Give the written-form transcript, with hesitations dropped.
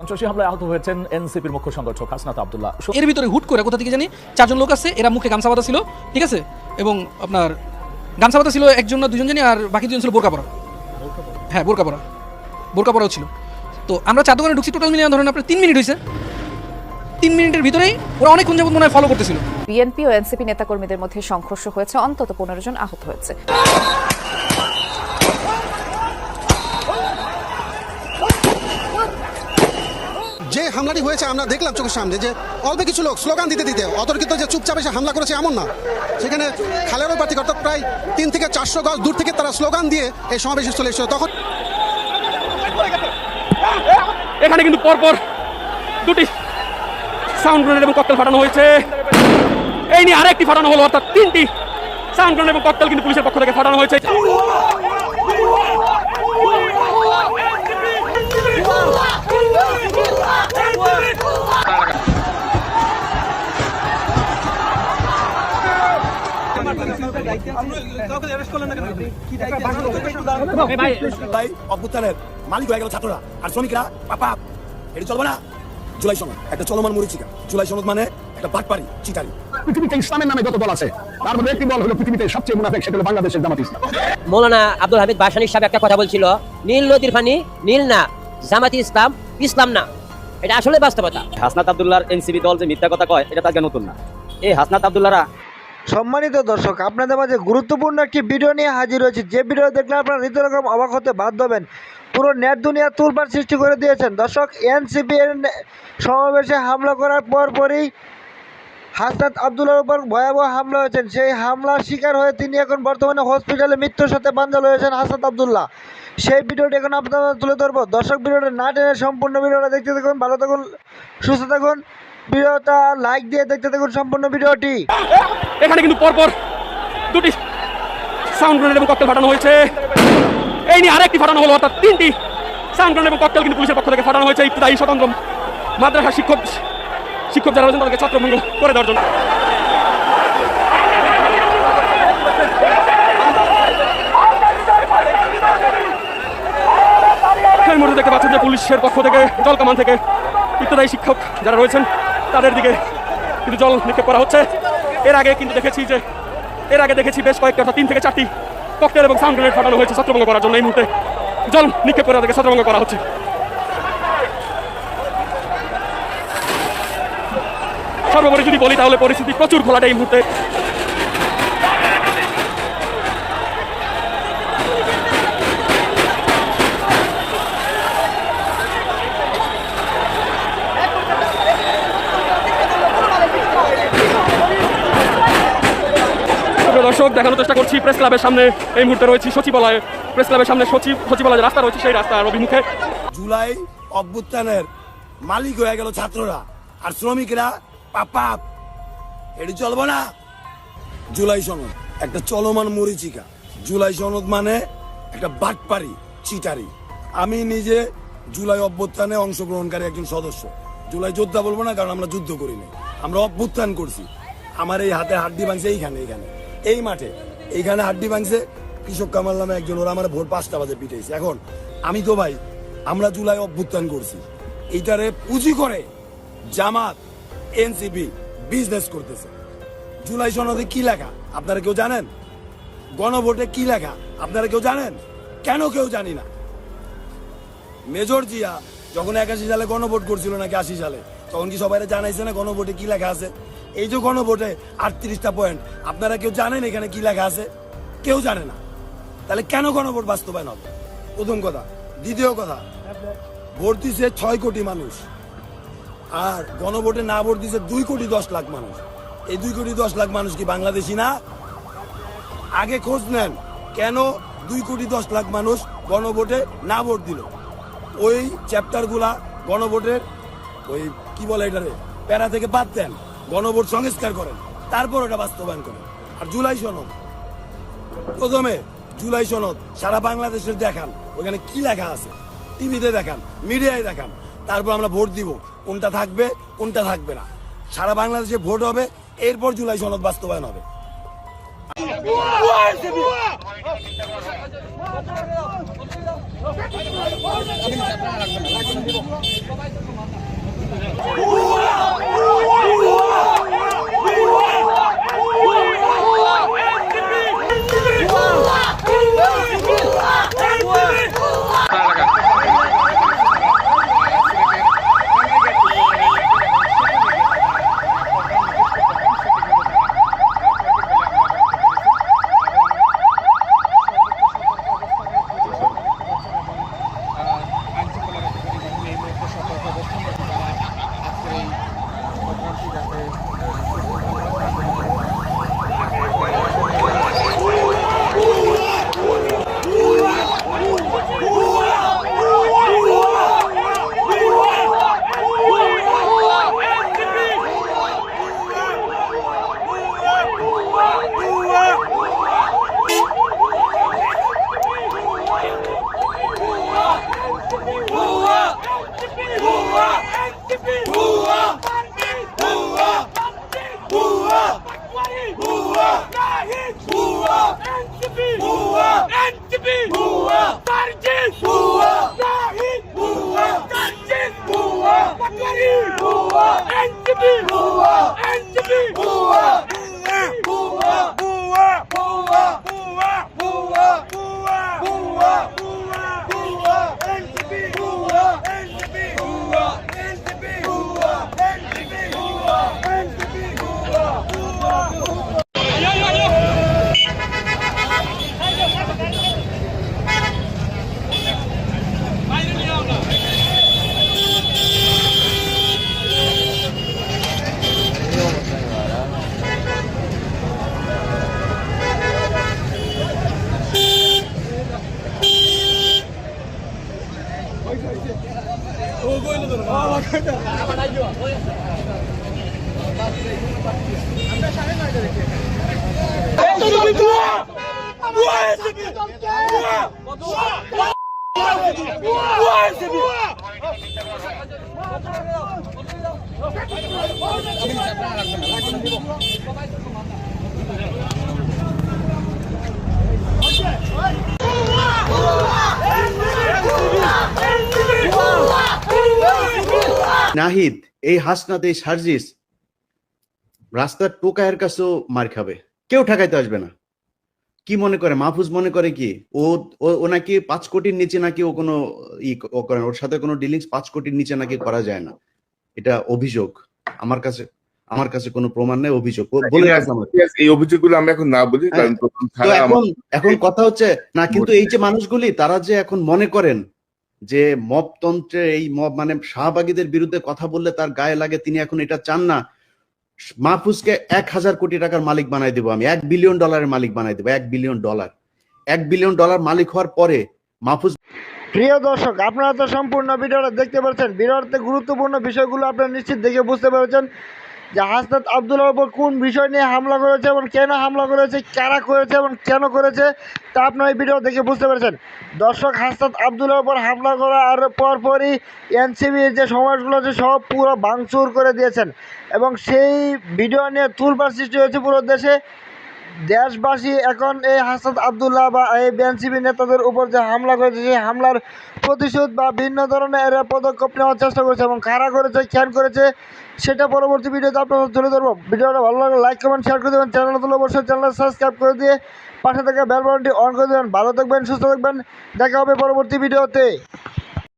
সন্ত্রাসী হামলায় আহত হয়েছেন এনসিপির মুখ্য সংগঠক হাসনাত আব্দুল্লাহ। এর ভিতরে হুট করে কোথা থেকে জানি চারজন লোক আছে, এরা মুখে গামছা বাঁধা ছিল, ঠিক আছে, এবং আপনার গামছা বাঁধা ছিল একজন না দুজন জানি, আর বাকি দুজন ছিল বোরকা পরা। হ্যাঁ, বোরকা পরাও ছিল। তো আমরা চার দোকানে ঢুকছি, টোটাল মিলিয়ে ধরেন আপনার 3 মিনিট হয়েছে। 3 মিনিটের ভিতরেই ওরা অনেকক্ষণ যাবত মনে হয় ফলো করতেছিল। বিএনপি ও এনসিপি নেতাকর্মীদের মধ্যে সংঘর্ষ হয়েছে, অন্তত 15 জন আহত হয়েছে। যে হামলাটি হয়েছে আমরা দেখলাম চোখের সামনে, যে অল্প কিছু লোক স্লোগান দিতে দিতে অতর্কিত যে চুপচাপ এসে হামলা করেছে এমন না। সেখানে খালের প্রার্থী অর্থাৎ প্রায় 3 থেকে 400 গজ দূর থেকে তারা স্লোগান দিয়ে এই সমাবেশে চলে এসেছিল। তখন এখানে কিন্তু পরপর 2টি সাউন্ড গ্রেনেড এবং ককটেল ফাটানো হয়েছে। এই নিয়ে আরেকটি ফাটানো হলো, অর্থাৎ 3টি সাউন্ড গ্রেনেড এবং ককটেল কিন্তু পুলিশের পক্ষ থেকে ফাটানো হয়েছে। অভ্যুত্থানের মালিক হয়ে গেল ছাত্ররা আর শ্রমিকরা। পাপা এটা চলবে না। জুলাই সনদ একটা চলমান মরিচিকা। জুলাই সনদ মানে একটা বাটপারি, চিটারি। পৃথিবীতে ইসলামের নামে যত দল আছে তার মধ্যে একটি দল হলো পৃথিবীতে সবচেয়ে মুনাফিক, সেটা হলো বাংলাদেশের জামাত ইসলাম। মৌলানা আব্দুল হামিদ বাসানী সাহেব একটা কথা বলছিল, নীল নদীর পানি নীল না, জামাতি ইসলাম ইসলাম না। এটা আসলে বাস্তবতা। হাসনাত আব্দুল্লাহর এনসিপি দল যে মিথ্যা কথা কয়, এটা তার নতুন না। এই হাসনাত আব্দুল্লাহরা। সম্মানিত দর্শক, আপনাদের মাঝে গুরুত্বপূর্ণ একটি ভিডিও নিয়ে হাজির হয়েছে, যে ভিডিও দেখলে আপনারা রীতিরকম অবাক হতে বাধ্য হবেন। পুরো নেট দুনিয়া তুলপার সৃষ্টি করে দিয়েছেন। দর্শক, এনসিপি এর সমাবেশে হামলা করার পরপরই হাসনাত আব্দুল্লাহর উপর ভয়াবহ হামলা হয়েছেন। সেই হামলার শিকার হয়ে তিনি এখন বর্তমানে হসপিটালে মৃত্যুর সাথে পাঞ্জা হয়েছেন হাসনাত আব্দুল্লাহ। সেই ভিডিওটি এখন আপনারা তুলে ধরবো। দর্শক, ভিডিওটা না টেনে সম্পূর্ণ ভিডিওটা দেখতে থাকুন। ভালো থাকুন, সুস্থ থাকুন। ভিডিওটা লাইক দিয়ে দেখতে থাকুন সম্পূর্ণ ভিডিওটি। এখানে কিন্তু পরপর 2টি সাউন্ড গ্রেনেড এবং ককটেল ফাটানো হয়েছে। এই নিয়ে আরেকটি ফাটানো হলো, অর্থাৎ 3টি সাউন্ড গ্রেনেড এবং ককটেল কিন্তু পুলিশের পক্ষ থেকে ফাটানো হয়েছে ইবতিদায়ী স্বতন্ত্র মাদ্রাসা শিক্ষক যারা রয়েছেন তাদেরকে ছত্রভঙ্গ করে দেওয়ার জন্য। এই মুহূর্তে দেখতে পাচ্ছেন যে পুলিশের পক্ষ থেকে, জল কামান থেকে ইবতিদায়ী শিক্ষক যারা রয়েছেন তাদের দিকে কিন্তু জল নিক্ষেপ করা হচ্ছে। এর আগে দেখেছি বেশ কয়েকটা, অর্থাৎ 3 থেকে 4টি ককটেল এবং সাউন্ড গ্রেনেড ফাটানো হয়েছে ছত্রভঙ্গ করার জন্য। এই মুহূর্তে জল নিক্ষেপ করে তাদেরকে ছত্রভঙ্গ করা হচ্ছে। সর্বোপরি যদি বলি তাহলে পরিস্থিতি প্রচুর ঘোলাটে এই মুহূর্তে। দর্শক, দেখানোর চেষ্টা করছি প্রেস ক্লাবের সামনে এই মুহূর্তে রয়েছি সচিবালয়ে। প্রেস ক্লাবের সামনে সচিবালয়ের রাস্তা রয়েছে, সেই রাস্তার অভিমুখে। জুলাই অভ্যুত্থানের মালিক হয়ে গেল ছাত্ররা আর শ্রমিকরা। পাপা এটি চলবে না। জুলাই সনদ একটা চলমান মরিচিকা। জুলাই সনদ মানে একটা বাটপারি, চিটারি। আমি নিজে জুলাই অভ্যুত্থানে অংশগ্রহণকারী একজন সদস্য। জুলাই যোদ্ধা বলবো না, কারণ আমরা যুদ্ধ করিনি, আমরা অভ্যুত্থান করছি। আমার এই হাতে হাড্ডি ভাঙছে, এইখানে এই মাঠে এইখানে হাড্ডি ভাঙছে কৃষক কামাল নামে একজন। ওরা আমার ভোর 5টা বাজে পিটাইছে। এখন আমি তো ভাই, আমরা জুলাই অভ্যুত্থান করছি, এইটারে পুঁজি করে জামাত এনসিপি বিজনেস করতেছে। জুলাই সনদে কি লেখা আপনারা কেউ জানেন? গণভোটে কি লেখা আপনারা কেউ জানেন? কেন কেউ জানি না। মেজর জিয়া যখন 81 সালে গণভোট করছিল নাকি 80 সালে, তখন কি সবাই জানাইছে না গণভোটে কি লেখা আছে? এই যে গণভোটে 38টা পয়েন্ট, আপনারা কেউ জানেন এখানে কি লেখা আছে? কেউ জানে না। তাহলে কেন গণভোট বাস্তবায়ন হবে? প্রথম কথা। দ্বিতীয় কথা, ভোট দিছে 6 কোটি মানুষ, আর গণভোটে না ভোট দিছে 2 কোটি 10 লাখ মানুষ। এই 2 কোটি 10 লাখ মানুষ কি বাংলাদেশি না? আগে খোঁজ নেন কেন 2 কোটি 10 লাখ মানুষ গণভোটে না ভোট দিল। ওই চ্যাপ্টার গুলা গণভোটের ওই কি বলে এটারে প্যারা থেকে বাদ দেন, গণভোট সংস্কার করেন, তারপর ওটা বাস্তবায়ন করেন। আর জুলাই সনদ, প্রথমে জুলাই সনদ সারা বাংলাদেশের দেখান, ওখানে কি লেখা আছে টিভিতে দেখান, মিডিয়ায় দেখান, তারপর আমরা ভোট দিব, কোনটা থাকবে কোনটা থাকবে না। সারা বাংলাদেশে ভোট হবে, এরপর জুলাই সনদ বাস্তবায়ন হবে। আমি নাহিদ, এই হাসনাত, এই সার্জিস রাস্তার টোকায়ের কাছেও মার খাবে, কেউ ঠেকাইতে আসবে না। কি মনে করে মাহফুজ? মনে করে কি ও নাকি 5 কোটির নিচে নাকি ও কোনো করে, ওর সাথে কোনো ডিলিংস 5 কোটির নিচে নাকি করা যায় না। এটা অভিযোগ, আমার কাছে কোনো প্রমাণ নেই, অভিযোগ বলে এই অভিযোগগুলো আমরা এখন না বলি, কারণ এখন কথা হচ্ছে না, কিন্তু এই যে মানুষগুলি তারা যে এখন মনে করেন যে মবতন্ত্রে এই মব মানে শাহবাগীদের বিরুদ্ধে কথা বললে তার গায়ে লাগে, তিনি এখন এটা চান না। মাহফুজকে 1000 কোটি টাকার মালিক বানাই দেবো আমি, $1 বিলিয়ন মালিক বানাই দেবো, $1 বিলিয়ন। $1 বিলিয়ন মালিক হওয়ার পরে মাহফুজ। প্রিয় দর্শক, আপনারা তো সম্পূর্ণ ভিডিওটা দেখতে পাচ্ছেন। ভিডিওতে গুরুত্বপূর্ণ বিষয়গুলো আপনারা নিশ্চিত দেখে বুঝতে পেরেছেন যে হাসনাত আব্দুল্লাহর উপর কোন বিষয় নিয়ে হামলা করেছে এবং কেন হামলা করেছে, কারা করেছে এবং কেন করেছে, তা আপনারা এই ভিডিও দেখে বুঝতে পেরেছেন। দর্শক, হাসনাত আব্দুল্লাহর উপর হামলা করা আর পরপরই এনসিবির যে সমাজগুলো আছে সব পুরো ভাঙচুর করে দিয়েছেন এবং সেই ভিডিও নিয়ে তুলপাড় সৃষ্টি হয়েছে পুরো দেশে। দেশবাসী এখন এই হাসনাত আব্দুল্লাহ বা এই এনসিবি নেতাদের উপর যে হামলা করেছে সেই হামলার প্রতিশোধ বা ভিন্ন ধরনের পদক্ষেপ নেওয়ার চেষ্টা করেছে এবং কারা করেছে, কেন করেছে সেটা পরবর্তী ভিডিওতে আপনারা তুলে ধরবো। ভিডিওটা ভালো লাগলে লাইক, কমেন্ট, শেয়ার করে দেবেন। চ্যানেল তুলে অবশ্যই চ্যানেল সাবস্ক্রাইব করে দিয়ে পাশে থাকা বেল বাটনটি অন করে দেবেন। ভালো থাকবেন, সুস্থ থাকবেন, দেখা হবে পরবর্তী ভিডিওতে।